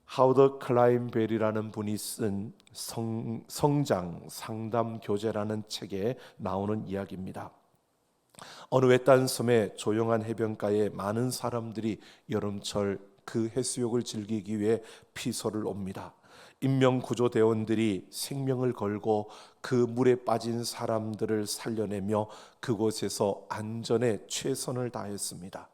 하워드 클라인벨이라는 분이 쓴 성장 상담 교재라는 책에 나오는 이야기입니다. 어느 외딴 섬의 조용한 해변가에 많은 사람들이 여름철 그 해수욕을 즐기기 위해 피서를 옵니다. 인명구조대원들이 생명을 걸고 그 물에 빠진 사람들을 살려내며 그곳에서 안전에 최선을 다했습니다.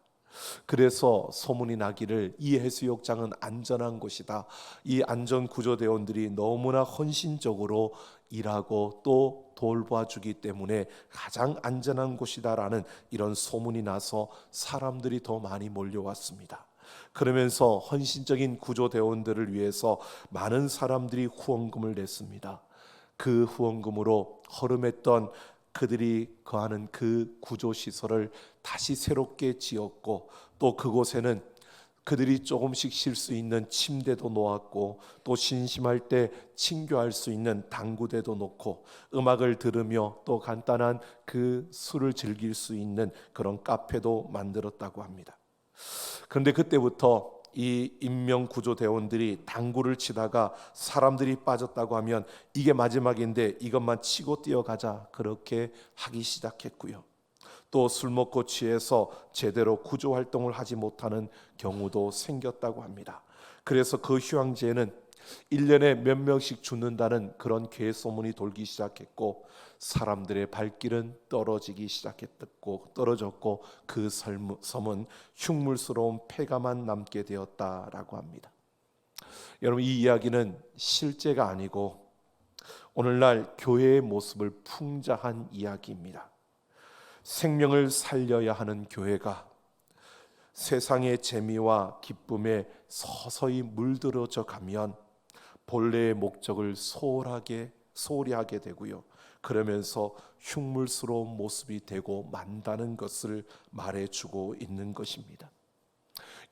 그래서 소문이 나기를 이 해수욕장은 안전한 곳이다. 이 안전구조대원들이 너무나 헌신적으로 일하고 또 돌봐주기 때문에 가장 안전한 곳이다라는 이런 소문이 나서 사람들이 더 많이 몰려왔습니다. 그러면서 헌신적인 구조대원들을 위해서 많은 사람들이 후원금을 냈습니다. 그 후원금으로 허름했던 그들이 거하는 그 구조시설을 다시 새롭게 지었고, 또 그곳에는 그들이 조금씩 쉴 수 있는 침대도 놓았고, 또 심심할 때 친교할 수 있는 당구대도 놓고, 음악을 들으며 또 간단한 그 술을 즐길 수 있는 그런 카페도 만들었다고 합니다. 그런데 그때부터 이 인명구조대원들이 당구를 치다가 사람들이 빠졌다고 하면 이게 마지막인데 이것만 치고 뛰어가자, 그렇게 하기 시작했고요. 또 술 먹고 취해서 제대로 구조활동을 하지 못하는 경우도 생겼다고 합니다. 그래서 그 휴양지에는 1년에 몇 명씩 죽는다는 그런 괴소문이 돌기 시작했고, 사람들의 발길은 떨어졌고 그 섬은 흉물스러운 폐가만 남게 되었다라고 합니다. 여러분, 이 이야기는 실제가 아니고 오늘날 교회의 모습을 풍자한 이야기입니다. 생명을 살려야 하는 교회가 세상의 재미와 기쁨에 서서히 물들어져 가면 본래의 목적을 소홀히 하게 되고요. 그러면서 흉물스러운 모습이 되고 만다는 것을 말해주고 있는 것입니다.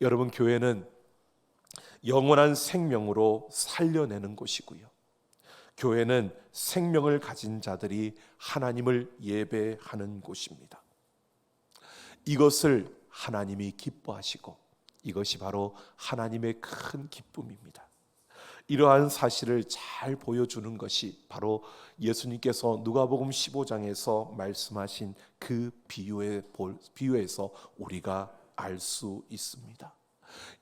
여러분, 교회는 영원한 생명으로 살려내는 곳이고요. 교회는 생명을 가진 자들이 하나님을 예배하는 곳입니다. 이것을 하나님이 기뻐하시고 이것이 바로 하나님의 큰 기쁨입니다. 이러한 사실을 잘 보여주는 것이 바로 예수님께서 누가복음 15장에서 말씀하신 그 비유에서 우리가 알 수 있습니다.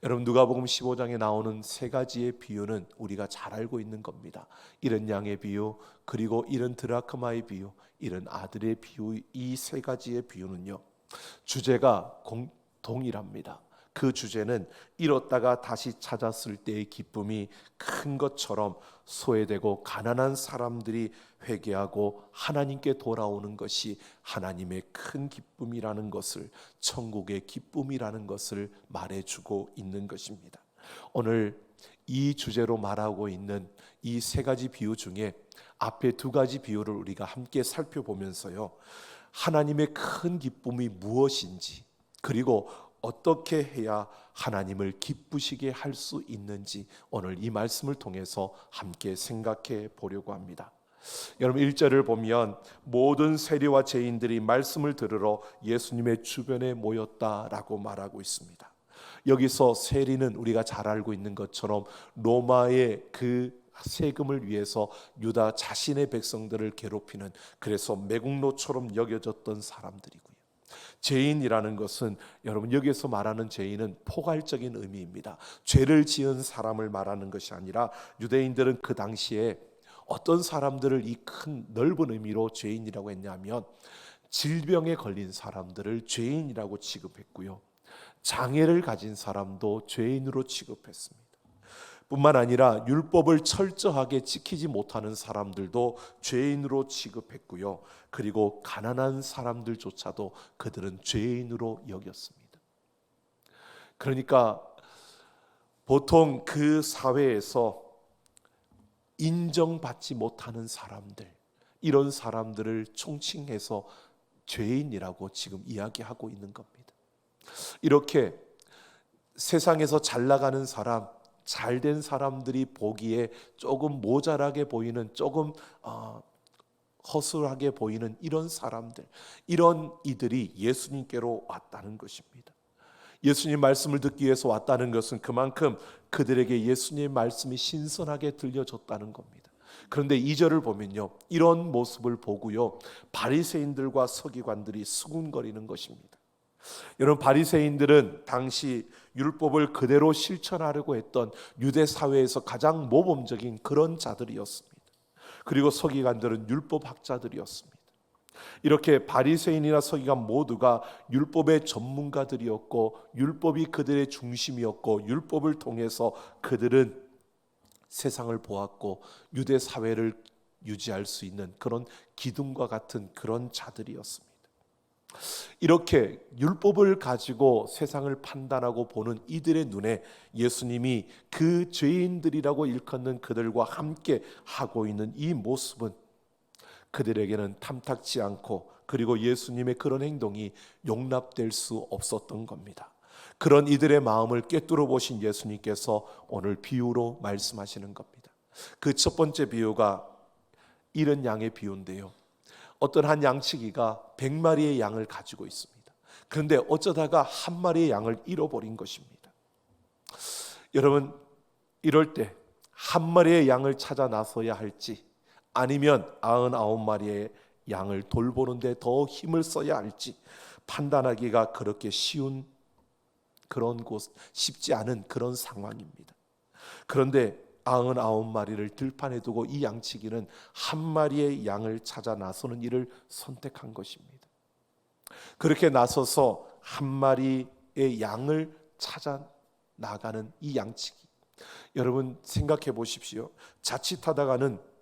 여러분, 누가복음 15장에 나오는 세 가지의 비유는 우리가 잘 알고 있는 겁니다. 잃은 양의 비유, 그리고 잃은 드라크마의 비유, 잃은 아들의 비유, 이 세 가지의 비유는요, 주제가 동일합니다. 그 주제는 잃었다가 다시 찾았을 때의 기쁨이 큰 것처럼 소외되고 가난한 사람들이 회개하고 하나님께 돌아오는 것이 하나님의 큰 기쁨이라는 것을, 천국의 기쁨이라는 것을 말해주고 있는 것입니다. 오늘 이 주제로 말하고 있는 이 세 가지 비유 중에 앞에 두 가지 비유를 우리가 함께 살펴보면서요, 하나님의 큰 기쁨이 무엇인지, 그리고 어떻게 해야 하나님을 기쁘시게 할 수 있는지 오늘 이 말씀을 통해서 함께 생각해 보려고 합니다. 여러분, 1절을 보면 모든 세리와 죄인들이 말씀을 들으러 예수님의 주변에 모였다라고 말하고 있습니다. 여기서 세리는 우리가 잘 알고 있는 것처럼 로마의 그 세금을 위해서 유다 자신의 백성들을 괴롭히는, 그래서 매국노처럼 여겨졌던 사람들이고요. 죄인이라는 것은, 여러분, 여기에서 말하는 죄인은 포괄적인 의미입니다. 죄를 지은 사람을 말하는 것이 아니라 유대인들은 그 당시에 어떤 사람들을 이 큰 넓은 의미로 죄인이라고 했냐면 질병에 걸린 사람들을 죄인이라고 취급했고요, 장애를 가진 사람도 죄인으로 취급했습니다. 뿐만 아니라 율법을 철저하게 지키지 못하는 사람들도 죄인으로 취급했고요, 그리고 가난한 사람들조차도 그들은 죄인으로 여겼습니다. 그러니까 보통 그 사회에서 인정받지 못하는 사람들, 이런 사람들을 총칭해서 죄인이라고 지금 이야기하고 있는 겁니다. 이렇게 세상에서 잘 나가는 사람, 잘된 사람들이 보기에 조금 모자라게 보이는, 조금 허술하게 보이는 이런 사람들, 이런 이들이 예수님께로 왔다는 것입니다. 예수님 말씀을 듣기 위해서 왔다는 것은 그만큼 그들에게 예수님의 말씀이 신선하게 들려졌다는 겁니다. 그런데 2절을 보면요, 이런 모습을 보고요, 바리새인들과 서기관들이 수군거리는 것입니다. 여러분, 바리새인들은 당시 율법을 그대로 실천하려고 했던 유대 사회에서 가장 모범적인 그런 자들이었습니다. 그리고 서기관들은 율법학자들이었습니다. 이렇게 바리새인이나 서기관 모두가 율법의 전문가들이었고 율법이 그들의 중심이었고 율법을 통해서 그들은 세상을 보았고 유대 사회를 유지할 수 있는 그런 기둥과 같은 그런 자들이었습니다. 이렇게 율법을 가지고 세상을 판단하고 보는 이들의 눈에 예수님이 그 죄인들이라고 일컫는 그들과 함께 하고 있는 이 모습은 그들에게는 탐탁지 않고, 그리고 예수님의 그런 행동이 용납될 수 없었던 겁니다. 그런 이들의 마음을 꿰뚫어 보신 예수님께서 오늘 비유로 말씀하시는 겁니다. 그 첫 번째 비유가 잃은 양의 비유인데요, 어떤 한 양치기가 100마리의 양을 가지고 있습니다. 그런데 어쩌다가 한 마리의 양을 잃어버린 것입니다. 여러분, 이럴 때 한 마리의 양을 찾아 나서야 할지, 아니면 99마리의 양을 돌보는데 더 힘을 써야 할지 판단하기가 그렇게 쉬운 그런 곳, 쉽지 않은 그런 상황입니다. 그런데 99마리를 들판에 두고 이 양치기는 한 마리의 양을 찾아 나서는 일을 선택한 것입니다. 그렇게 나서서 한 마리의 양을 찾아 나가는 이 양치기, 여러분 생각해 보십시오. 자칫하다가는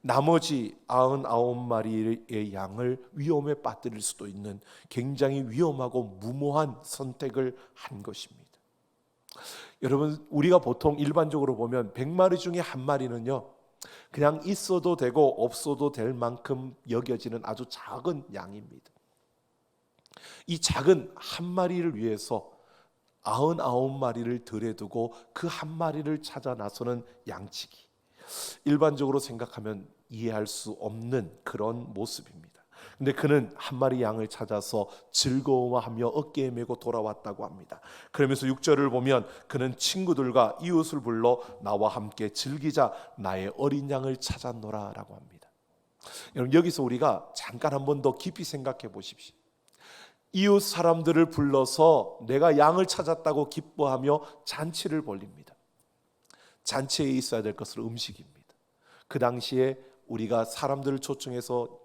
나머지 99마리의 양을 위험에 빠뜨릴 수도 있는 굉장히 위험하고 무모한 선택을 한 것입니다. 여러분, 우리가 보통 일반적으로 보면 100마리 중에 한 마리는요, 그냥 있어도 되고 없어도 될 만큼 여겨지는 아주 작은 양입니다. 이 작은 한 마리를 위해서 99마리를 들에 두고 그 한 마리를 찾아 나서는 양치기, 일반적으로 생각하면 이해할 수 없는 그런 모습입니다. 근데 그는 한 마리 양을 찾아서 즐거워하며 어깨에 메고 돌아왔다고 합니다. 그러면서 6절을 보면 그는 친구들과 이웃을 불러 나와 함께 즐기자, 나의 어린 양을 찾았노라 라고 합니다. 여러분, 여기서 우리가 잠깐 한 번 더 깊이 생각해 보십시오. 이웃 사람들을 불러서 내가 양을 찾았다고 기뻐하며 잔치를 벌립니다. 잔치에 있어야 될 것은 음식입니다. 그 당시에 우리가 사람들을 초청해서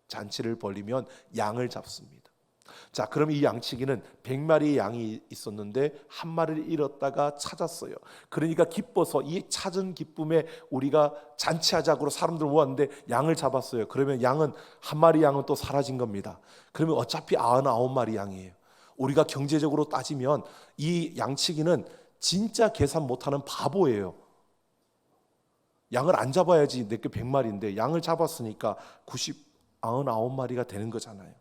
잔치를 벌리면 양을 잡습니다. 자, 그럼 이 양치기는 100마리의 양이 있었는데 한 마리를 잃었다가 찾았어요. 그러니까 기뻐서 이 찾은 기쁨에 우리가 잔치하자고 사람들 모았는데 양을 잡았어요. 그러면 양은 한 마리 양은 또 사라진 겁니다. 그러면 어차피 99마리 양이에요. 우리가 경제적으로 따지면 이 양치기는 진짜 계산 못하는 바보예요. 양을 안 잡아야지 내게 100마리인데 양을 잡았으니까 99마리가 되는 거잖아요.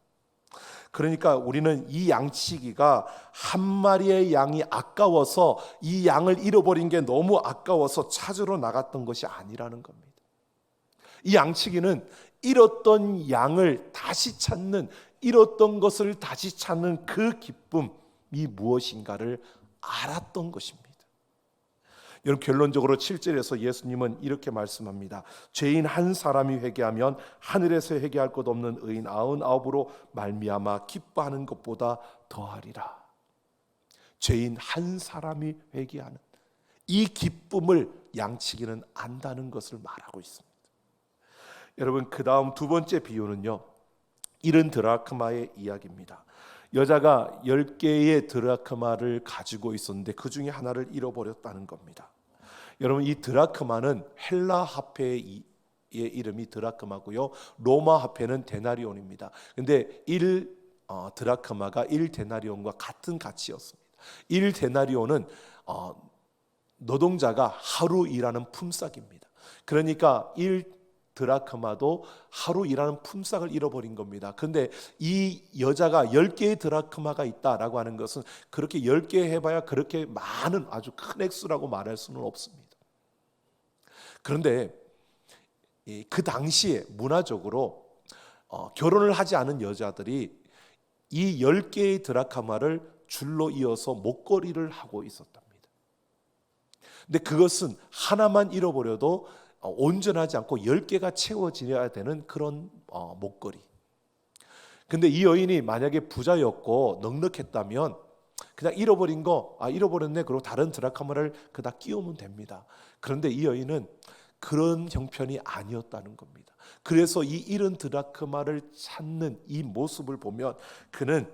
그러니까 우리는 이 양치기가 한 마리의 양이 아까워서 이 양을 잃어버린 게 너무 아까워서 찾으러 나갔던 것이 아니라는 겁니다. 이 양치기는 잃었던 양을 다시 찾는, 잃었던 것을 다시 찾는 그 기쁨이 무엇인가를 알았던 것입니다. 여러분, 결론적으로 7절에서 예수님은 이렇게 말씀합니다. 죄인 한 사람이 회개하면 하늘에서 회개할 것 없는 의인 99으로 말미암아 기뻐하는 것보다 더하리라. 죄인 한 사람이 회개하는 이 기쁨을 양치기는 안다는 것을 말하고 있습니다. 여러분, 그 다음 두 번째 비유는요, 잃은 드라크마의 이야기입니다. 여자가 10개의 드라크마를 가지고 있었는데 그 중에 하나를 잃어버렸다는 겁니다. 여러분, 이 드라크마는 헬라 화폐의 이름이 드라크마고요, 로마 화폐는 데나리온입니다. 근데 1 드라크마가 1 데나리온과 같은 가치였습니다. 1 데나리온은 노동자가 하루 일하는 품삯입니다. 그러니까 1 드라크마도 하루 일하는 품삯을 잃어버린 겁니다. 그런데 이 여자가 10개의 드라크마가 있다라고 하는 것은 그렇게 10개 해봐야 그렇게 많은 아주 큰 액수라고 말할 수는 없습니다. 그런데 그 당시에 문화적으로 결혼을 하지 않은 여자들이 이 10개의 드라크마를 줄로 이어서 목걸이를 하고 있었답니다. 근데 그것은 하나만 잃어버려도 온전하지 않고 10개가 채워져야 되는 그런 목걸이. 근데 이 여인이 만약에 부자였고 넉넉했다면 그냥 잃어버린 거 잃어버렸네 그리고 다른 드라크마를 그다 끼우면 됩니다. 그런데 이 여인은 그런 형편이 아니었다는 겁니다. 그래서 이 잃은 드라크마를 찾는 이 모습을 보면 그는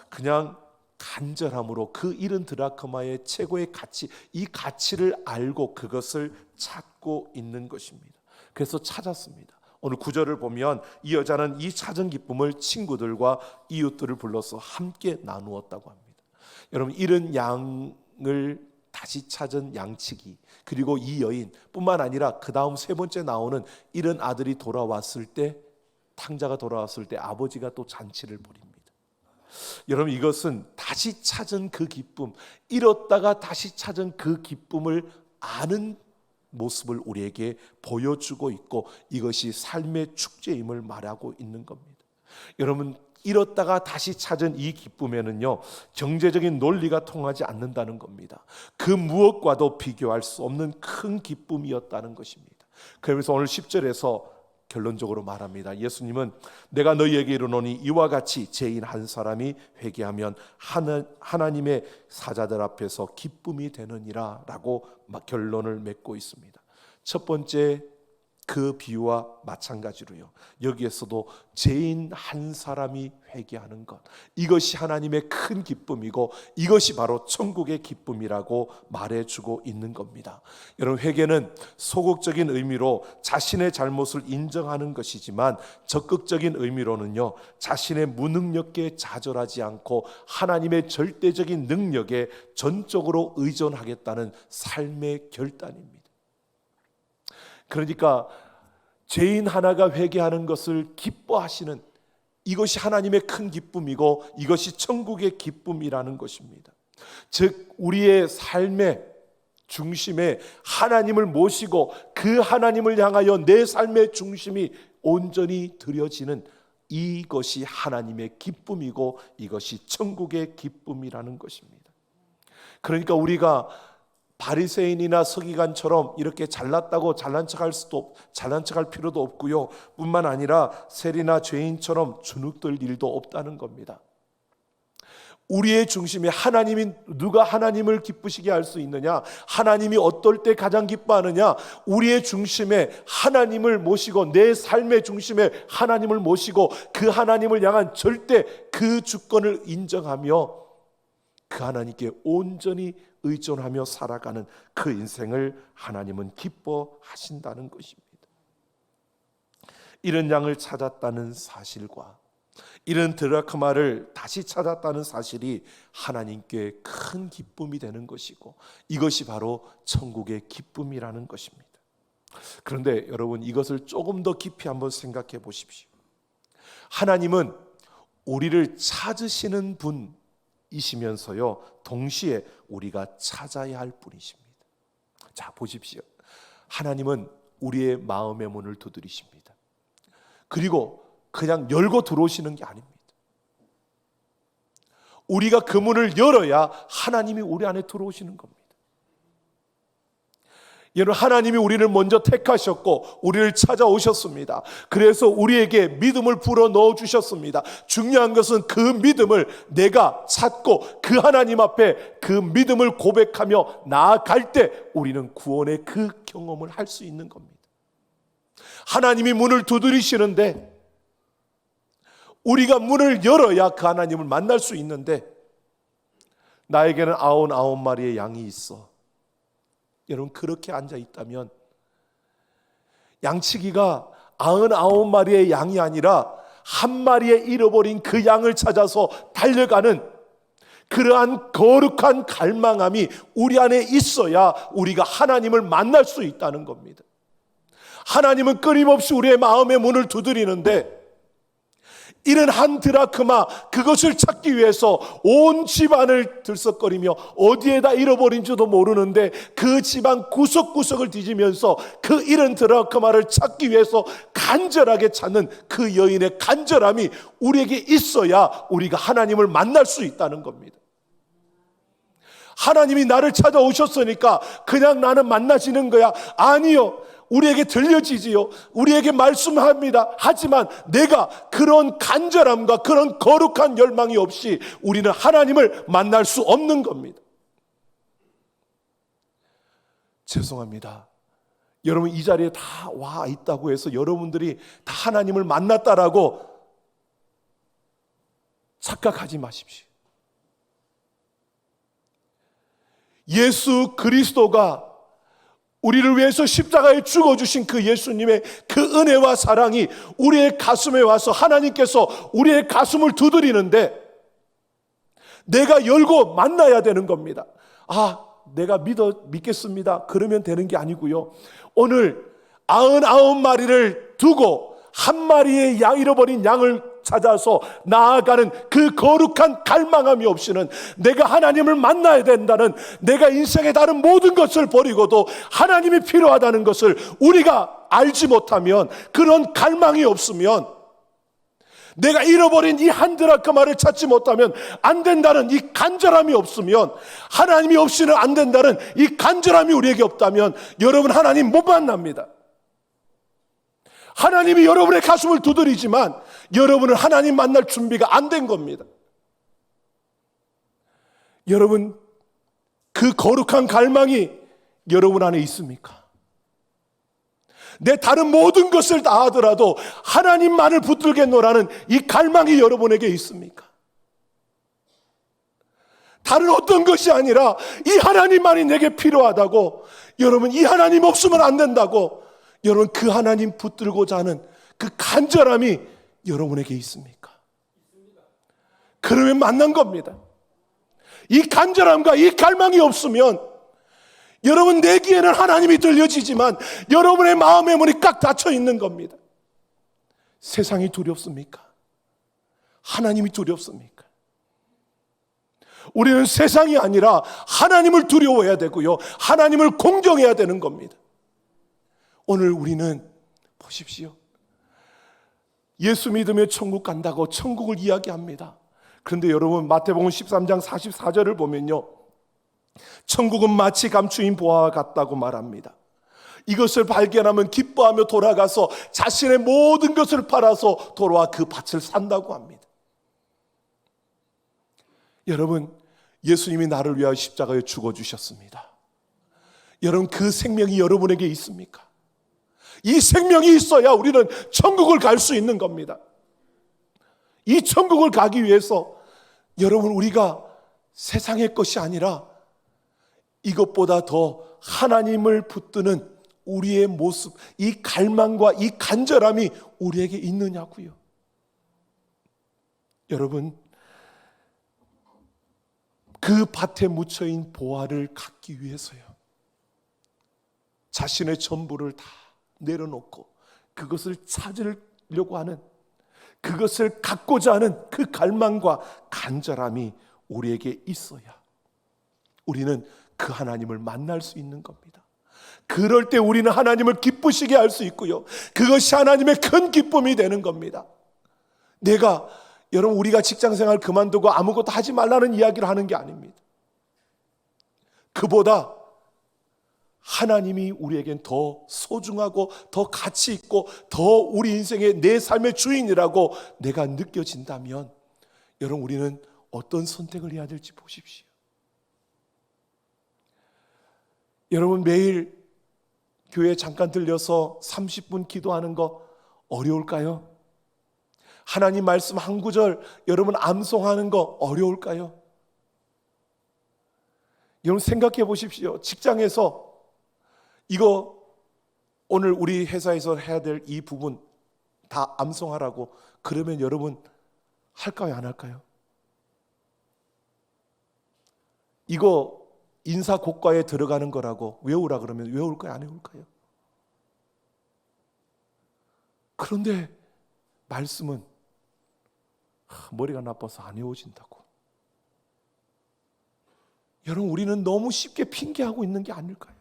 그냥 간절함으로 그 잃은 드라크마의 최고의 가치, 이 가치를 알고 그것을 찾고 있는 것입니다. 그래서 찾았습니다. 오늘 9절을 보면 이 여자는 이 찾은 기쁨을 친구들과 이웃들을 불러서 함께 나누었다고 합니다. 여러분, 잃은 양을 다시 찾은 양치기, 그리고 이 여인뿐만 아니라 그 다음 세 번째 나오는 잃은 아들이 돌아왔을 때, 탕자가 돌아왔을 때 아버지가 또 잔치를 벌입니다. 여러분, 이것은 다시 찾은 그 기쁨, 잃었다가 다시 찾은 그 기쁨을 아는 모습을 우리에게 보여주고 있고, 이것이 삶의 축제임을 말하고 있는 겁니다. 여러분, 잃었다가 다시 찾은 이 기쁨에는요, 경제적인 논리가 통하지 않는다는 겁니다. 그 무엇과도 비교할 수 없는 큰 기쁨이었다는 것입니다. 그러면서 오늘 10절에서 결론적으로 말합니다. 예수님은 내가 너희에게 이르노니 이와 같이 죄인 한 사람이 회개하면 하나님의 사자들 앞에서 기쁨이 되느니라 라고 결론을 맺고 있습니다. 첫 번째 그 비유와 마찬가지로요, 여기에서도 죄인 한 사람이 회개하는 것, 이것이 하나님의 큰 기쁨이고 이것이 바로 천국의 기쁨이라고 말해주고 있는 겁니다. 여러분, 회개는 소극적인 의미로 자신의 잘못을 인정하는 것이지만 적극적인 의미로는요, 자신의 무능력에 좌절하지 않고 하나님의 절대적인 능력에 전적으로 의존하겠다는 삶의 결단입니다. 그러니까 죄인 하나가 회개하는 것을 기뻐하시는, 이것이 하나님의 큰 기쁨이고 이것이 천국의 기쁨이라는 것입니다. 즉, 우리의 삶의 중심에 하나님을 모시고 그 하나님을 향하여 내 삶의 중심이 온전히 드려지는, 이것이 하나님의 기쁨이고 이것이 천국의 기쁨이라는 것입니다. 그러니까 우리가 바리새인이나 서기관처럼 이렇게 잘났다고 잘난 척할 필요도 없고요, 뿐만 아니라 세리나 죄인처럼 주눅들 일도 없다는 겁니다. 우리의 중심에 하나님이, 누가 하나님을 기쁘시게 할 수 있느냐, 하나님이 어떨 때 가장 기뻐하느냐, 우리의 중심에 하나님을 모시고 내 삶의 중심에 하나님을 모시고 그 하나님을 향한 절대 그 주권을 인정하며 그 하나님께 온전히 의존하며 살아가는 그 인생을 하나님은 기뻐하신다는 것입니다. 잃은 양을 찾았다는 사실과 잃은 드라크마를 다시 찾았다는 사실이 하나님께 큰 기쁨이 되는 것이고 이것이 바로 천국의 기쁨이라는 것입니다. 그런데 여러분, 이것을 조금 더 깊이 한번 생각해 보십시오. 하나님은 우리를 찾으시는 분이시면서요, 동시에 우리가 찾아야 할 분이십니다. 자, 보십시오. 하나님은 우리의 마음의 문을 두드리십니다. 그리고 그냥 열고 들어오시는 게 아닙니다. 우리가 그 문을 열어야 하나님이 우리 안에 들어오시는 겁니다. 여러분, 하나님이 우리를 먼저 택하셨고 우리를 찾아오셨습니다. 그래서 우리에게 믿음을 불어 넣어 주셨습니다. 중요한 것은 그 믿음을 내가 찾고 그 하나님 앞에 그 믿음을 고백하며 나아갈 때 우리는 구원의 그 경험을 할 수 있는 겁니다. 하나님이 문을 두드리시는데 우리가 문을 열어야 그 하나님을 만날 수 있는데, 나에게는 99마리의 양이 있어. 여러분, 그렇게 앉아 있다면 양치기가 99마리의 양이 아니라 한 마리의 잃어버린 그 양을 찾아서 달려가는 그러한 거룩한 갈망함이 우리 안에 있어야 우리가 하나님을 만날 수 있다는 겁니다. 하나님은 끊임없이 우리의 마음의 문을 두드리는데 이런 한 드라크마, 그것을 찾기 위해서 온 집안을 들썩거리며 어디에다 잃어버린지도 모르는데 그 집안 구석구석을 뒤지면서 그 잃은 드라크마를 찾기 위해서 간절하게 찾는 그 여인의 간절함이 우리에게 있어야 우리가 하나님을 만날 수 있다는 겁니다. 하나님이 나를 찾아오셨으니까 그냥 나는 만나지는 거야? 아니요. 우리에게 들려지지요. 우리에게 말씀합니다. 하지만 내가 그런 간절함과 그런 거룩한 열망이 없이 우리는 하나님을 만날 수 없는 겁니다. 죄송합니다. 여러분, 이 자리에 다 와 있다고 해서 여러분들이 다 하나님을 만났다라고 착각하지 마십시오. 예수 그리스도가 우리를 위해서 십자가에 죽어주신 그 예수님의 그 은혜와 사랑이 우리의 가슴에 와서 하나님께서 우리의 가슴을 두드리는데 내가 열고 만나야 되는 겁니다. 내가 믿겠습니다. 그러면 되는 게 아니고요. 오늘 99마리를 두고 한 마리의 잃어버린 양을 찾아서 나아가는 그 거룩한 갈망함이 없이는 내가 하나님을 만나야 된다는, 내가 인생의 다른 모든 것을 버리고도 하나님이 필요하다는 것을 우리가 알지 못하면, 그런 갈망이 없으면, 내가 잃어버린 이 한 드라크마를 찾지 못하면 안 된다는 이 간절함이 없으면, 하나님이 없이는 안 된다는 이 간절함이 우리에게 없다면 여러분, 하나님 못 만납니다. 하나님이 여러분의 가슴을 두드리지만 여러분은 하나님 만날 준비가 안 된 겁니다. 여러분, 그 거룩한 갈망이 여러분 안에 있습니까? 내 다른 모든 것을 다 하더라도 하나님만을 붙들겠노라는 이 갈망이 여러분에게 있습니까? 다른 어떤 것이 아니라 이 하나님만이 내게 필요하다고, 여러분 이 하나님 없으면 안 된다고, 여러분 그 하나님 붙들고자 하는 그 간절함이 여러분에게 있습니까? 그러면 만난 겁니다. 이 간절함과 이 갈망이 없으면 여러분 내 귀에는 하나님이 들려지지만 여러분의 마음의 문이 꽉 닫혀 있는 겁니다. 세상이 두렵습니까? 하나님이 두렵습니까? 우리는 세상이 아니라 하나님을 두려워해야 되고요, 하나님을 공경해야 되는 겁니다. 오늘 우리는 보십시오. 예수 믿으며 천국 간다고 천국을 이야기합니다. 그런데 여러분, 마태복음 13장 44절을 보면요, 천국은 마치 감추인 보화와 같다고 말합니다. 이것을 발견하면 기뻐하며 돌아가서 자신의 모든 것을 팔아서 돌아와 그 밭을 산다고 합니다. 여러분, 예수님이 나를 위하여 십자가에 죽어주셨습니다. 여러분, 그 생명이 여러분에게 있습니까? 이 생명이 있어야 우리는 천국을 갈 수 있는 겁니다. 이 천국을 가기 위해서 여러분, 우리가 세상의 것이 아니라 이것보다 더 하나님을 붙드는 우리의 모습, 이 갈망과 이 간절함이 우리에게 있느냐고요. 여러분, 그 밭에 묻혀있는 보화를 갖기 위해서요, 자신의 전부를 다 내려놓고 그것을 찾으려고 하는, 그것을 갖고자 하는 그 갈망과 간절함이 우리에게 있어야 우리는 그 하나님을 만날 수 있는 겁니다. 그럴 때 우리는 하나님을 기쁘시게 할 수 있고요, 그것이 하나님의 큰 기쁨이 되는 겁니다. 여러분, 우리가 직장생활 그만두고 아무것도 하지 말라는 이야기를 하는 게 아닙니다. 그보다 하나님이 우리에겐 더 소중하고 더 가치 있고 더 우리 인생의 내 삶의 주인이라고 내가 느껴진다면, 여러분, 우리는 어떤 선택을 해야 될지 보십시오. 여러분, 매일 교회 잠깐 들려서 30분 기도하는 거 어려울까요? 하나님 말씀 한 구절 여러분 암송하는 거 어려울까요? 여러분, 생각해 보십시오. 직장에서 이거 오늘 우리 회사에서 해야 될 이 부분 다 암송하라고 그러면 여러분 할까요, 안 할까요? 이거 인사 고과에 들어가는 거라고 외우라 그러면 외울까요, 안 외울까요? 그런데 말씀은 머리가 나빠서 안 외워진다고. 여러분, 우리는 너무 쉽게 핑계하고 있는 게 아닐까요?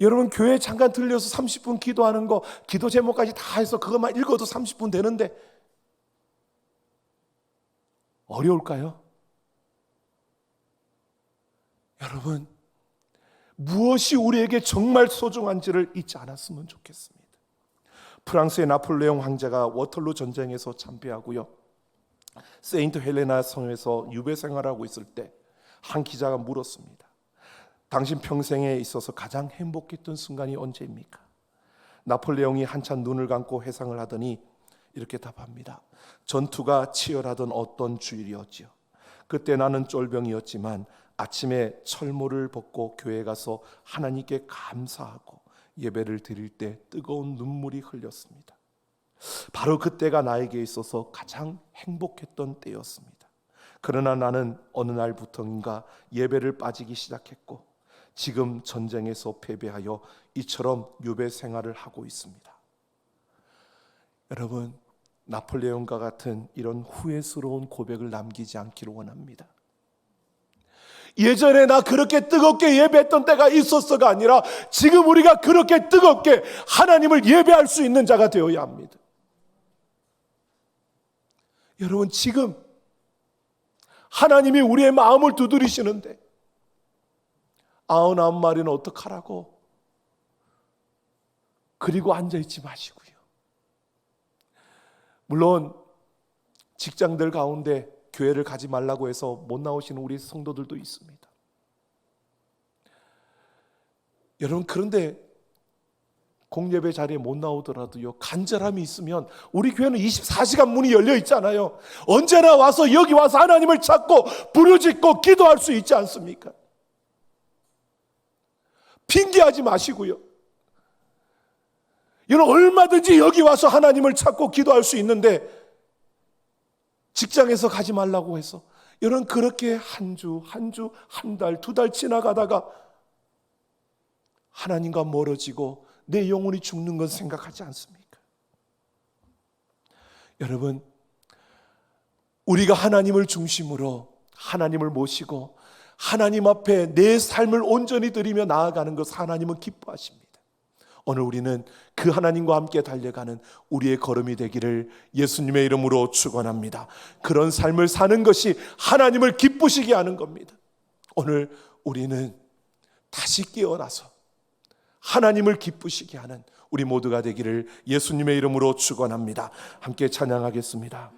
여러분, 교회 잠깐 들려서 30분 기도하는 거, 기도 제목까지 다 해서 그것만 읽어도 30분 되는데 어려울까요? 여러분, 무엇이 우리에게 정말 소중한지를 잊지 않았으면 좋겠습니다. 프랑스의 나폴레옹 황제가 워털루 전쟁에서 참패하고요, 세인트 헬레나 성에서 유배 생활하고 있을 때 한 기자가 물었습니다. 당신 평생에 있어서 가장 행복했던 순간이 언제입니까? 나폴레옹이 한참 눈을 감고 회상을 하더니 이렇게 답합니다. 전투가 치열하던 어떤 주일이었지요. 그때 나는 쫄병이었지만 아침에 철모를 벗고 교회에 가서 하나님께 감사하고 예배를 드릴 때 뜨거운 눈물이 흘렸습니다. 바로 그때가 나에게 있어서 가장 행복했던 때였습니다. 그러나 나는 어느 날부터인가 예배를 빠지기 시작했고 지금 전쟁에서 패배하여 이처럼 유배 생활을 하고 있습니다. 여러분, 나폴레옹과 같은 이런 후회스러운 고백을 남기지 않기를 원합니다. 예전에 나 그렇게 뜨겁게 예배했던 때가 있었어가 아니라 지금 우리가 그렇게 뜨겁게 하나님을 예배할 수 있는 자가 되어야 합니다. 여러분, 지금 하나님이 우리의 마음을 두드리시는데 99마리는 어떡하라고 그리고 앉아있지 마시고요. 물론 직장들 가운데 교회를 가지 말라고 해서 못 나오시는 우리 성도들도 있습니다. 여러분, 그런데 공예배 자리에 못 나오더라도요, 간절함이 있으면 우리 교회는 24시간 문이 열려 있잖아요. 언제나 와서 여기 와서 하나님을 찾고 부르짖고 기도할 수 있지 않습니까? 핑계하지 마시고요. 여러분, 얼마든지 여기 와서 하나님을 찾고 기도할 수 있는데 직장에서 가지 말라고 해서 여러분, 그렇게 한 주, 한 달, 두 달 지나가다가 하나님과 멀어지고 내 영혼이 죽는 건 생각하지 않습니까? 여러분, 우리가 하나님을 중심으로 하나님을 모시고 하나님 앞에 내 삶을 온전히 드리며 나아가는 것, 하나님은 기뻐하십니다. 오늘 우리는 그 하나님과 함께 달려가는 우리의 걸음이 되기를 예수님의 이름으로 축원합니다. 그런 삶을 사는 것이 하나님을 기쁘시게 하는 겁니다. 오늘 우리는 다시 깨어나서 하나님을 기쁘시게 하는 우리 모두가 되기를 예수님의 이름으로 축원합니다. 함께 찬양하겠습니다.